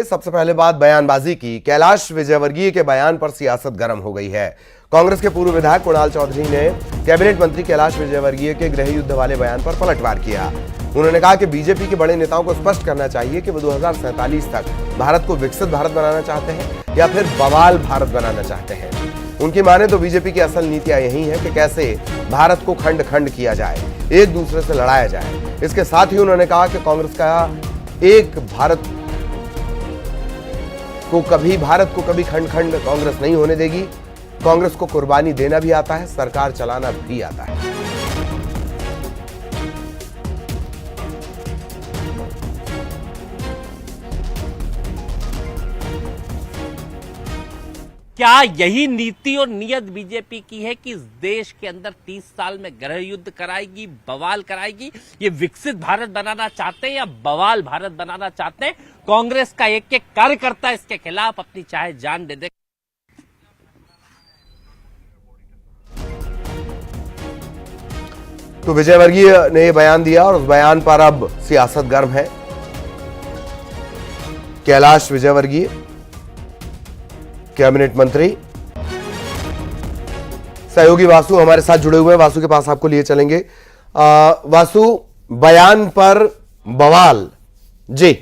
सबसे पहले बात बयानबाजी की। कैलाश विजयवर्गीय के बयान पर सियासत गर्म हो गई है। कांग्रेस के पूर्व विधायक कुणाल चौधरी ने कैबिनेट मंत्री कैलाश विजयवर्गीय के गृह युद्ध वाले बयान पर पलटवार किया। उन्होंने कहा कि बीजेपी के बड़े नेताओं को स्पष्ट करना चाहिए कि वो 2047 तक भारत को विकसित भारत बनाना चाहते हैं या फिर बवाल भारत बनाना चाहते हैं। उनकी माने तो बीजेपी की असल नीतियां यही है कि कैसे भारत को खंड खंड किया जाए, एक दूसरे से लड़ाया जाए। इसके साथ ही उन्होंने कहा कि कांग्रेस का एक भारत को कभी खंड खंड कांग्रेस नहीं होने देगी। कांग्रेस को कुर्बानी देना भी आता है, सरकार चलाना भी आता है। क्या यही नीति और नियत बीजेपी की है कि इस देश के अंदर 30 साल में गृह युद्ध कराएगी, बवाल कराएगी? ये विकसित भारत बनाना चाहते हैं या बवाल भारत बनाना चाहते हैं? कांग्रेस का एक एक कार्यकर्ता इसके खिलाफ अपनी चाहे जान दे दे। तो विजयवर्गीय ने यह बयान दिया और उस बयान पर अब सियासत गर्म है। कैलाश विजयवर्गीय कैबिनेट मंत्री, सहयोगी वासु हमारे साथ जुड़े हुए हैं। वासु के पास आपको लिए चलेंगे। वासु, बयान पर बवाल जी।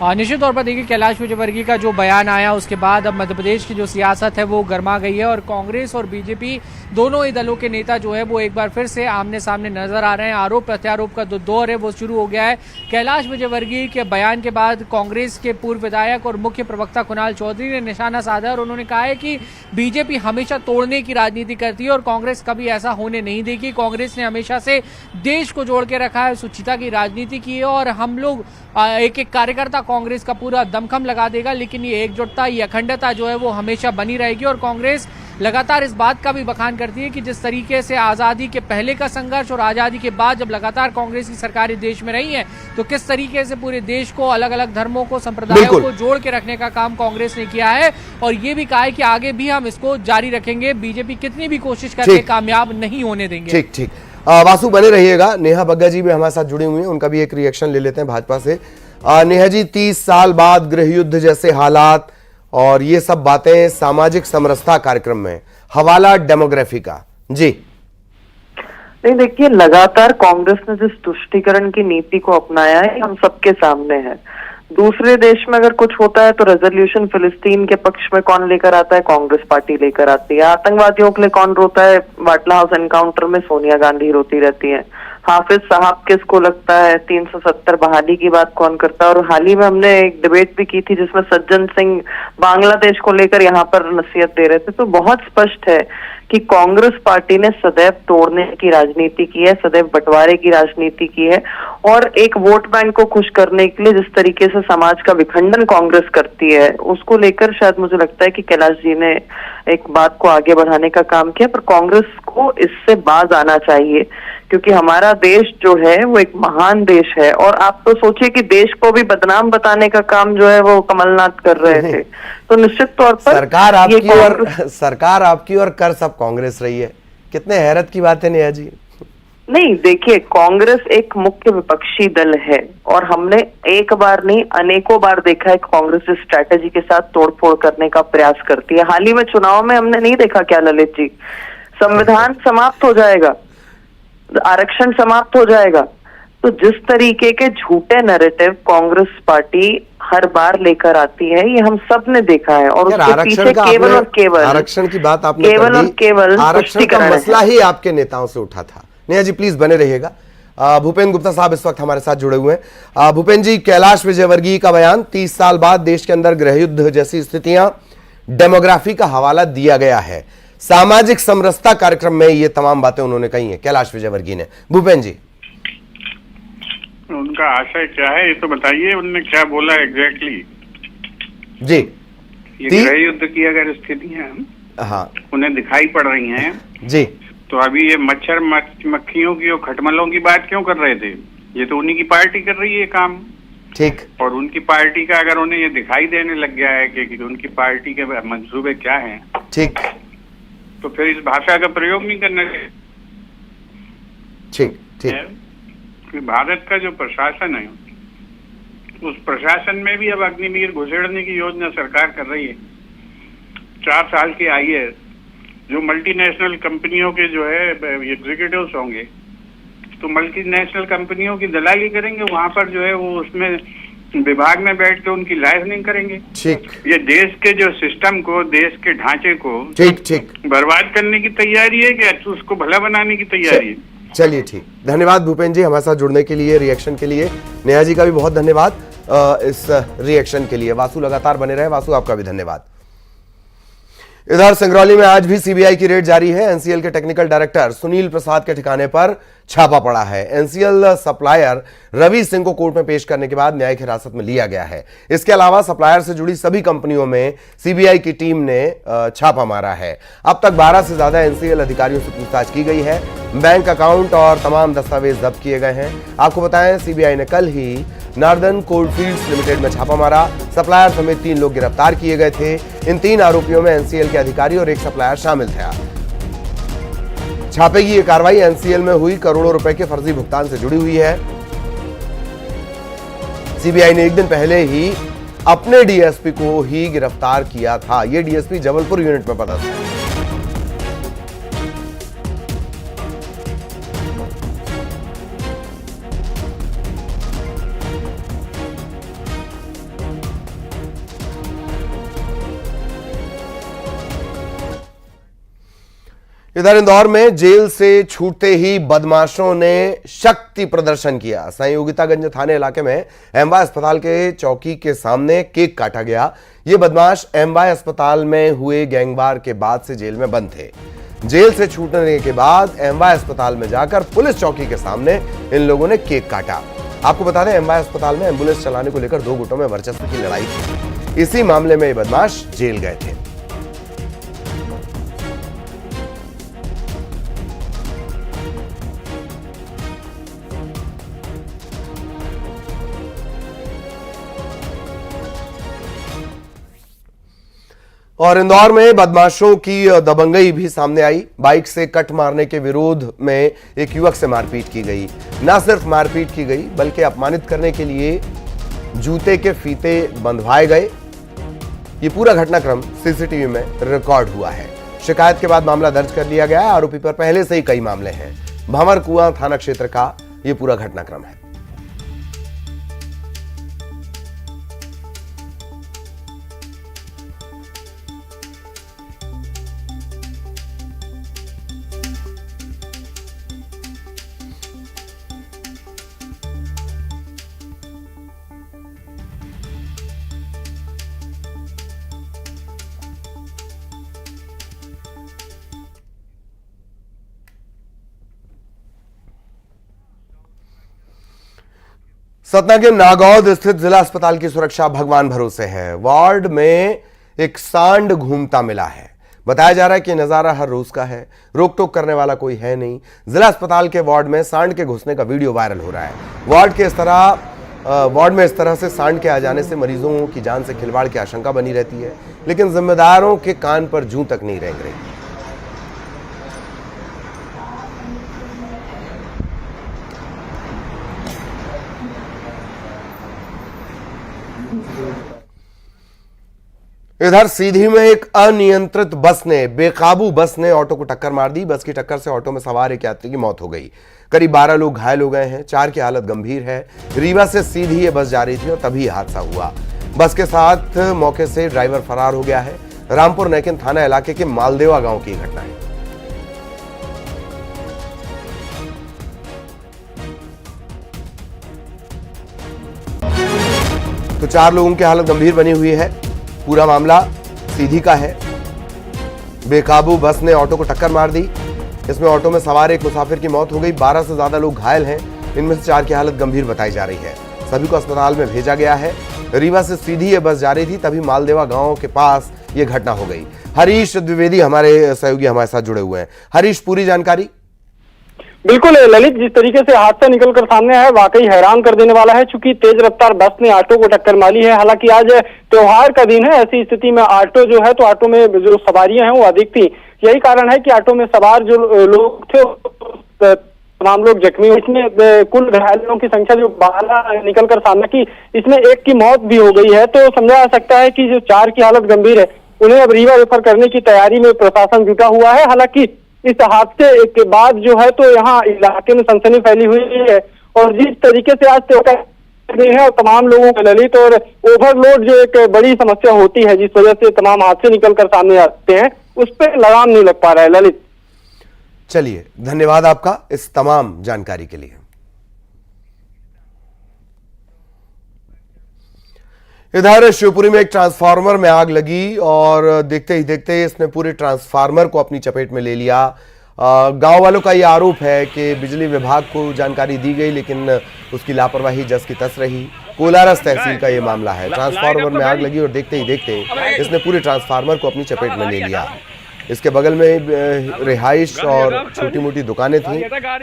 निश्चित तौर पर देखिए, कैलाश विजयवर्गीय का जो बयान आया उसके बाद अब मध्य प्रदेश की जो सियासत है वो गर्मा गई है और कांग्रेस और बीजेपी दोनों ही दलों के नेता जो है वो एक बार फिर से आमने सामने नजर आ रहे हैं। आरोप प्रत्यारोप का जो दौर है वो शुरू हो गया है। कैलाश विजयवर्गीय के बयान के बाद कांग्रेस के पूर्व विधायक और मुख्य प्रवक्ता कुणाल चौधरी ने निशाना साधा और उन्होंने कहा है कि बीजेपी हमेशा तोड़ने की राजनीति करती है और कांग्रेस कभी ऐसा होने नहीं देगी। कांग्रेस ने हमेशा से देश को जोड़ के रखा है, सुचिता की राजनीति की है और हम लोग एक एक कार्यकर्ता कांग्रेस का पूरा दमखम लगा देगा, लेकिन ये एकजुटता, ये अखंडता जो है वो हमेशा बनी रहेगी। और कांग्रेस लगातार इस बात का भी बखान करती है कि जिस तरीके से आजादी के पहले का संघर्ष और आजादी के बाद जब लगातार कांग्रेस की सरकारें देश में रही है तो किस तरीके से पूरे देश को, अलग अलग धर्मों को, संप्रदायों को जोड़ के रखने का काम कांग्रेस ने किया है और ये भी कहा है कि आगे भी हम इसको जारी रखेंगे। बीजेपी कितनी भी कोशिश करके कामयाब नहीं होने देंगे। ठीक ठीक, वासु बने रहिएगा। नेहा बग्गा जी भी हमारे साथ जुड़ी हुई हैं, उनका भी एक रिएक्शन ले लेते हैं भाजपा से। नेहा जी, 30 साल बाद गृह युद्ध जैसे हालात और ये सब बातें सामाजिक समरसता कार्यक्रम में, हवाला डेमोग्राफी का जी। नहीं, देखिए, लगातार कांग्रेस ने जिस तुष्टीकरण की नीति को अपनाया है हम सबके सामने है। दूसरे देश में अगर कुछ होता है तो रेजोल्यूशन फिलिस्तीन के पक्ष में कौन लेकर आता है? कांग्रेस पार्टी लेकर आती है। आतंकवादियों के लिए कौन रोता है? बाटला हाउस एनकाउंटर में सोनिया गांधी रोती रहती है। हाफिज साहब किसको लगता है? 370 बहाली की बात कौन करता है? और हाल ही में हमने एक डिबेट भी की थी जिसमें सज्जन सिंह बांग्लादेश को लेकर यहाँ पर नसीहत दे रहे थे। तो बहुत स्पष्ट है कि कांग्रेस पार्टी ने सदैव तोड़ने की राजनीति की है, सदैव बंटवारे की राजनीति की है और एक वोट बैंक को खुश करने के लिए जिस तरीके से समाज का विखंडन कांग्रेस करती है उसको लेकर शायद मुझे लगता है कि कैलाश जी ने एक बात को आगे बढ़ाने का काम किया। पर कांग्रेस को इससे बाज आना चाहिए क्योंकि हमारा देश जो है वो एक महान देश है और आप तो सोचिए कि देश को भी बदनाम बताने का काम जो है वो कमलनाथ कर रहे थे। तो निश्चित तौर पर सरकार आपकी और कर सब कांग्रेस रही है। कितने हैरत की बात है नेहा जी। नहीं, देखिए, कांग्रेस एक मुख्य विपक्षी दल है और हमने एक बार नहीं अनेकों बार देखा है कांग्रेस इस स्ट्रैटेजी के साथ तोड़फोड़ करने का प्रयास करती है। हाल ही में चुनाव में हमने नहीं देखा क्या ललित जी? संविधान समाप्त हो जाएगा, आरक्षण समाप्त हो जाएगा। तो जिस तरीके के झूठे नैरेटिव कांग्रेस पार्टी हर बार लेकर आती है ये हम सब ने देखा है और उसके पीछे केवल और केवल आरक्षण की बात आपने केवल और केवल आरक्षण का मसला ही आपके नेताओं से उठा था। नेहा जी प्लीज बने रहिएगा। भूपेंद्र गुप्ता साहब इस वक्त हमारे साथ जुड़े हुए हैं। भूपेंद्र जी, कैलाश विजयवर्गीय का बयान, 30 साल बाद देश के अंदर गृह युद्ध जैसी स्थितियां, डेमोग्राफी का हवाला दिया गया है। सामाजिक समरसता कार्यक्रम में ये तमाम बातें उन्होंने कही हैं कैलाश विजयवर्गीय ने। भूपेंद्र जी, उनका आशय क्या है ये तो बताइए, उन्होंने क्या बोला एग्जैक्टली जी? ये गृह युद्ध की अगर स्थितियां उन्हें दिखाई पड़ रही हैं जी, तो अभी ये मच्छर मक्खियों की और खटमलों की बात क्यों कर रहे थे? ये तो उन्हीं की पार्टी कर रही है काम। ठीक। और उनकी पार्टी का अगर उन्हें ये दिखाई देने लग गया है कि उनकी पार्टी के मंसूबे क्या हैं, ठीक, तो फिर इस भाषा का प्रयोग नहीं करना चाहिए। ठीक ठीक। कि भारत का जो प्रशासन है उस प्रशासन में भी अब अग्निवीर घुसेड़ने की योजना सरकार कर रही है। 4 साल के आईएएस जो मल्टीनेशनल कंपनियों के जो है एग्जीक्यूटिव्स होंगे, तो मल्टीनेशनल कंपनियों की दलाली करेंगे, वहां पर जो है वो उसमें विभाग में बैठ के उनकी लाइफ नहीं करेंगे। ठीक, ये देश के जो सिस्टम को, देश के ढांचे को ठीक बर्बाद करने की तैयारी है कि उसको भला बनाने की तैयारी है? चलिए ठीक, धन्यवाद भूपेन जी हमारे साथ जुड़ने के लिए, रिएक्शन के लिए। नेहा जी का भी बहुत धन्यवाद इस रिएक्शन के लिए। वासु लगातार बने रहे। वासु आपका भी धन्यवाद। इधर सिंगरौली में आज भी सीबीआई की रेड जारी है। एनसीएल के टेक्निकल डायरेक्टर सुनील प्रसाद के ठिकाने पर छापा पड़ा है। एनसीएल सप्लायर रवि सिंह को कोर्ट में पेश करने के बाद न्यायिक हिरासत में लिया गया है। इसके अलावा सप्लायर से जुड़ी सभी कंपनियों में सीबीआई की टीम ने छापा मारा है। अब तक 12 से ज्यादा एनसीएल अधिकारियों से पूछताछ की गई है। बैंक अकाउंट और तमाम दस्तावेज जब्त किए गए हैं। आपको बताएं, सीबीआई ने कल ही नॉर्दर्न कोलफील्ड्स लिमिटेड में छापा मारा। सप्लायर समेत 3 लोग गिरफ्तार किए गए थे। इन 3 आरोपियों में एनसीएल के अधिकारी और एक सप्लायर शामिल था। छापे की यह कार्रवाई एनसीएल में हुई करोड़ों रुपए के फर्जी भुगतान से जुड़ी हुई है। सीबीआई ने एक दिन पहले ही अपने डीएसपी को ही गिरफ्तार किया था। यह डीएसपी जबलपुर यूनिट में पदस्थ है। इधर इंदौर में जेल से छूटते ही बदमाशों ने शक्ति प्रदर्शन किया। संयोगितागंज थाने इलाके में एमवाय अस्पताल के चौकी के सामने केक काटा गया। ये बदमाश एमवाय अस्पताल में हुए गैंगवार के बाद से जेल में बंद थे। जेल से छूटने के बाद एमवाय अस्पताल में जाकर पुलिस चौकी के सामने इन लोगों ने केक काटा। आपको बता दें, एमवाय अस्पताल में एम्बुलेंस चलाने को लेकर 2 गुटों में वर्चस्व की लड़ाई थी। इसी मामले में ये बदमाश जेल गए थे। और इंदौर में बदमाशों की दबंगई भी सामने आई। बाइक से कट मारने के विरोध में एक युवक से मारपीट की गई। न सिर्फ मारपीट की गई बल्कि अपमानित करने के लिए जूते के फीते बंधवाए गए। ये पूरा घटनाक्रम सीसीटीवी में रिकॉर्ड हुआ है। शिकायत के बाद मामला दर्ज कर लिया गया है। आरोपी पर पहले से ही कई मामले हैं। भंवरकुआं थाना क्षेत्र का यह पूरा घटनाक्रम है। सतना के नागौद स्थित जिला अस्पताल की सुरक्षा भगवान भरोसे है। वार्ड में एक सांड घूमता मिला है। बताया जा रहा है कि नजारा हर रोज का है। रोक टोक करने वाला कोई है नहीं। जिला अस्पताल के वार्ड में सांड के घुसने का वीडियो वायरल हो रहा है। वार्ड में इस तरह से सांड के आ जाने से मरीजों की जान से खिलवाड़ की आशंका बनी रहती है, लेकिन जिम्मेदारों के कान पर जूं तक नहीं रेंग रही। इधर सीधी में एक अनियंत्रित बेकाबू बस ने ऑटो को टक्कर मार दी। बस की टक्कर से ऑटो में सवार एक यात्री की मौत हो गई। करीब 12 लोग घायल हो गए हैं। 4 की हालत गंभीर है। रीवा से सीधी ये बस जा रही थी और तभी हादसा हुआ। बस के साथ मौके से ड्राइवर फरार हो गया है। रामपुर नैकिन थाना इलाके के मालदेवा गांव की घटना है। तो 4 लोगों की हालत गंभीर बनी हुई है। पूरा मामला सीधी का है। बेकाबू बस ने ऑटो को टक्कर मार दी। इसमें ऑटो में सवार एक मुसाफिर की मौत हो गई। 12 से ज्यादा लोग घायल हैं। इनमें से 4 की हालत गंभीर बताई जा रही है। सभी को अस्पताल में भेजा गया है। रीवा से सीधी ये बस जा रही थी, तभी मालदेवा गांव के पास ये घटना हो गई। हरीश द्विवेदी हमारे सहयोगी हमारे साथ जुड़े हुए हैं। हरीश, पूरी जानकारी। बिल्कुल ललित, जिस तरीके से हादसा निकलकर सामने आया वाकई हैरान कर देने वाला है। चूंकि तेज रफ्तार बस ने ऑटो को टक्कर मारी है। हालांकि आज त्योहार का दिन है, ऐसी स्थिति में ऑटो जो है तो ऑटो में जो सवारियां हैं वो अधिक थी। यही कारण है कि ऑटो में सवार जो लोग थे तमाम लोग जख्मी हुए। इसमें कुल घायलों की संख्या जो 12 निकलकर सामने की, इसमें एक की मौत भी हो गई है। तो समझा जा सकता है कि जो 4 की हालत गंभीर है, उन्हें अब रीवा रेफर करने की तैयारी में प्रशासन जुटा हुआ है। हालांकि इस हादसे के बाद जो है तो यहाँ इलाके में सनसनी फैली हुई है और जिस तरीके से आज त्योहार है और तमाम लोगों के ललित और ओवरलोड जो एक बड़ी समस्या होती है, जिस वजह से तमाम हादसे निकलकर सामने आते हैं, उस पर लगाम नहीं लग पा रहा है। ललित, चलिए, धन्यवाद आपका इस तमाम जानकारी के लिए। इधर शिवपुरी में एक ट्रांसफार्मर में आग लगी और देखते ही देखते इसने पूरे ट्रांसफार्मर को अपनी चपेट में ले लिया। गांव वालों का यह आरोप है कि बिजली विभाग को जानकारी दी गई लेकिन उसकी लापरवाही जस की तस रही। कोलारस तहसील का यह मामला है। ट्रांसफार्मर में आग लगी और देखते ही देखते इसने पूरे ट्रांसफार्मर को अपनी चपेट में ले लिया। इसके बगल में रिहाइश और छोटी मोटी दुकानें थीं।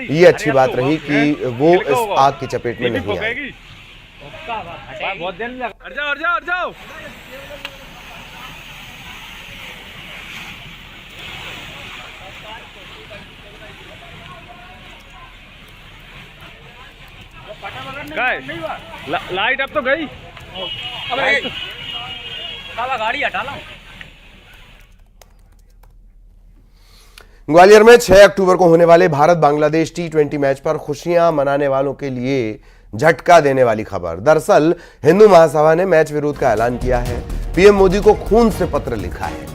ये अच्छी बात रही कि वो इस आग की चपेट में नहीं आई। बहुत देर लग, हट जाओ। लाइट अब तो गई। गाड़ी हटा ला। ग्वालियर में 6 अक्टूबर को होने वाले भारत बांग्लादेश T20 मैच पर खुशियां मनाने वालों के लिए झटका देने वाली खबर। दरअसल हिंदू महासभा ने मैच विरोध का ऐलान किया है। पीएम मोदी को खून से पत्र लिखा है।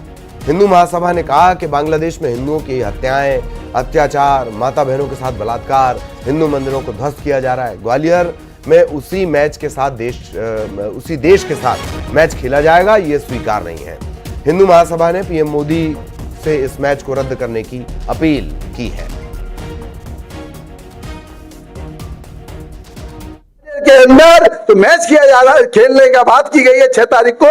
हिंदू महासभा ने कहा कि बांग्लादेश में हिंदुओं की हत्याएं, अत्याचार, माता बहनों के साथ बलात्कार, हिंदू मंदिरों को ध्वस्त किया जा रहा है। ग्वालियर में उसी देश के साथ मैच खेला जाएगा, ये स्वीकार नहीं है। हिंदू महासभा ने पीएम मोदी से इस मैच को रद्द करने की अपील की है। के अंदर तो मैच किया जा रहा है, खेलने का बात की गई है 6 तारीख को,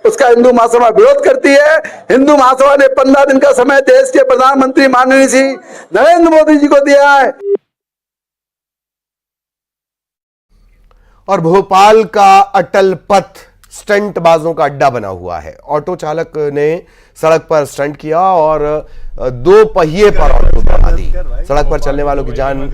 उसका हिंदू महासभा विरोध करती है। हिंदू महासभा ने 15 दिन का समय देश के प्रधानमंत्री माननीय श्री नरेंद्र मोदी जी को दिया है। और भोपाल का अटल पथ स्टंटबाजों का अड्डा बना हुआ है। ऑटो चालक ने सड़क पर स्टंट किया और 2 पहिए पर ऑटो दौड़ा दी। सड़क पर चलने वालों की जान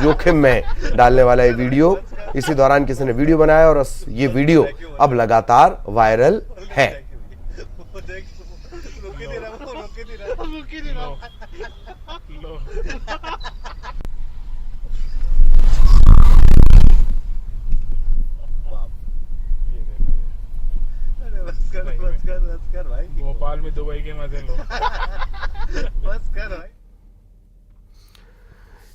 जोखिम में डालने वाला ये वीडियो, इसी दौरान किसी ने वीडियो बनाया और ये वीडियो अब लगातार वायरल है। भोपाल में दुबई के मजे लो। बस कर भाई।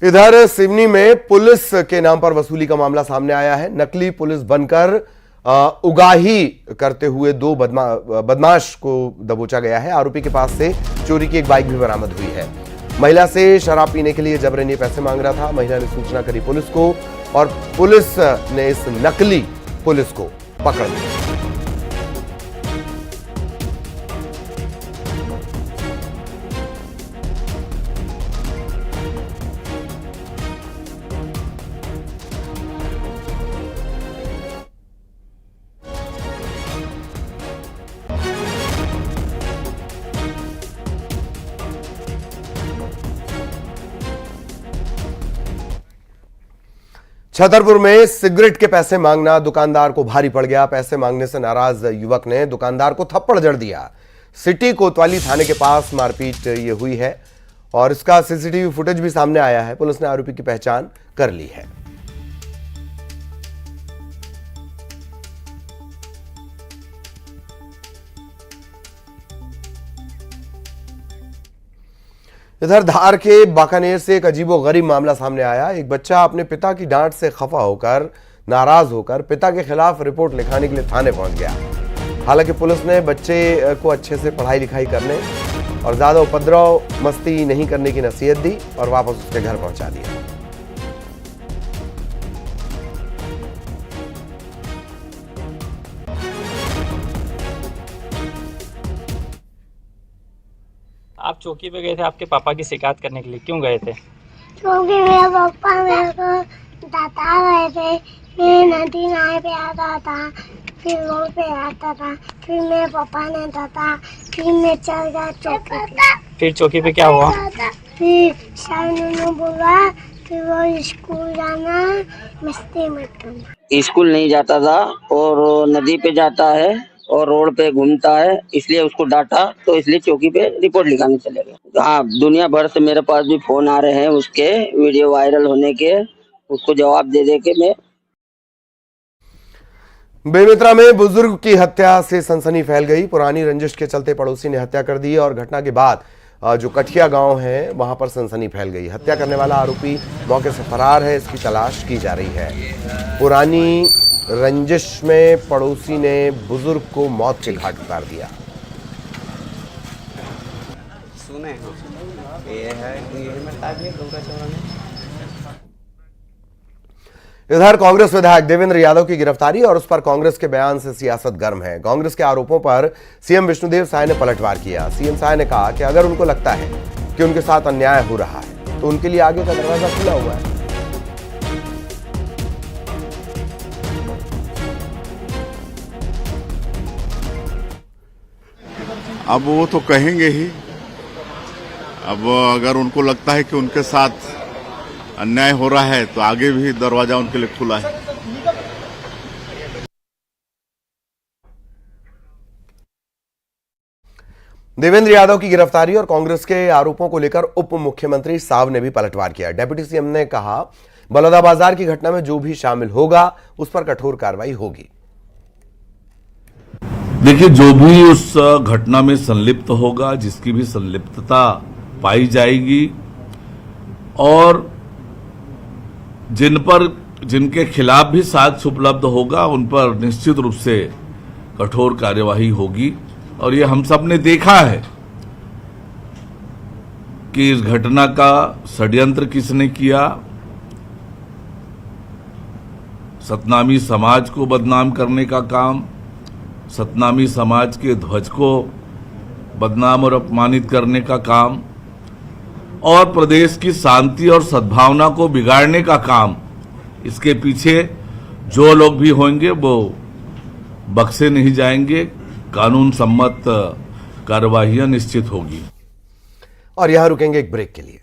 इधर सिवनी में पुलिस के नाम पर वसूली का मामला सामने आया है। नकली पुलिस बनकर उगाही करते हुए 2 बदमाश को दबोचा गया है। आरोपी के पास से चोरी की एक बाइक भी बरामद हुई है। महिला से शराब पीने के लिए जबरन पैसे मांग रहा था। महिला ने सूचना करी पुलिस को और पुलिस ने इस नकली पुलिस को पकड़ लिया। छतरपुर में सिगरेट के पैसे मांगना दुकानदार को भारी पड़ गया। पैसे मांगने से नाराज युवक ने दुकानदार को थप्पड़ जड़ दिया। सिटी कोतवाली थाने के पास मारपीट ये हुई है और इसका सीसीटीवी फुटेज भी सामने आया है। पुलिस ने आरोपी की पहचान कर ली है। इधर धार के बाकानेर से एक अजीबोगरीब मामला सामने आया। एक बच्चा अपने पिता की डांट से खफा होकर, नाराज होकर पिता के खिलाफ रिपोर्ट लिखाने के लिए थाने पहुंच गया। हालांकि पुलिस ने बच्चे को अच्छे से पढ़ाई लिखाई करने और ज्यादा उपद्रव मस्ती नहीं करने की नसीहत दी और वापस उसके घर पहुंचा दिया। आप चौकी पे गए थे आपके पापा की शिकायत करने के लिए, क्यों गए थे? क्योंकि मेरे पापा मेरे को बता रहे थे, मैं नदी नाले पे आता था, फिर रोड पे आता था, फिर मेरे पापा ने था, फिर मैं चल गया चौकी पे। फिर चौकी पे क्या हुआ? फिर सर ने बोला फिर वो स्कूल जाना, मस्ती मत करना। स्कूल नहीं जाता था और नदी पे जाता है और रोड पे घूमता है, इसलिए उसको डांटा, तो इसलिए चौकी पे रिपोर्ट लिखाने चले गए। हाँ, दुनिया भर से मेरे पास भी फोन आ रहे हैं उसके वीडियो वायरल होने के, उसको जवाब दे दे के मैं। बेमेतरा में बुजुर्ग की हत्या से सनसनी फैल गई। पुरानी रंजिश के चलते पड़ोसी ने हत्या कर दी और घटना के बाद जो कठिया गांव है वहां पर सनसनी फैल गई। हत्या करने वाला आरोपी मौके से फरार है, इसकी तलाश की जा रही है। पुरानी रंजिश में पड़ोसी ने बुजुर्ग को मौत के घाट उतार दिया। सुने ये है इधर कांग्रेस विधायक देवेंद्र यादव की गिरफ्तारी और उस पर कांग्रेस के बयान से सियासत गर्म है। कांग्रेस के आरोपों पर सीएम विष्णुदेव साय ने पलटवार किया। सीएम साय ने कहा कि अगर उनको लगता है कि उनके साथ अन्याय हो रहा है तो उनके लिए आगे का दरवाजा खुला हुआ है। अब वो तो कहेंगे ही। अब अगर उनको लगता है कि उनके साथ अन्याय हो रहा है तो आगे भी दरवाजा उनके लिए खुला है। देवेंद्र यादव की गिरफ्तारी और कांग्रेस के आरोपों को लेकर उप मुख्यमंत्री साव ने भी पलटवार किया। डिप्टी सीएम ने कहा, बलौदाबाजार की घटना में जो भी शामिल होगा उस पर कठोर कार्रवाई होगी। देखिए, जो भी उस घटना में संलिप्त होगा, जिसकी भी संलिप्तता पाई जाएगी और जिनके खिलाफ भी साक्ष्य उपलब्ध होगा उन पर निश्चित रूप से कठोर कार्यवाही होगी। और ये हम सब ने देखा है कि इस घटना का षड्यंत्र किसने किया। सतनामी समाज को बदनाम करने का काम, सतनामी समाज के ध्वज को बदनाम और अपमानित करने का काम और प्रदेश की शांति और सद्भावना को बिगाड़ने का काम, इसके पीछे जो लोग भी होंगे वो बख्शे नहीं जाएंगे। कानून सम्मत कार्यवाहियां निश्चित होगी। और यहां रुकेंगे एक ब्रेक के लिए।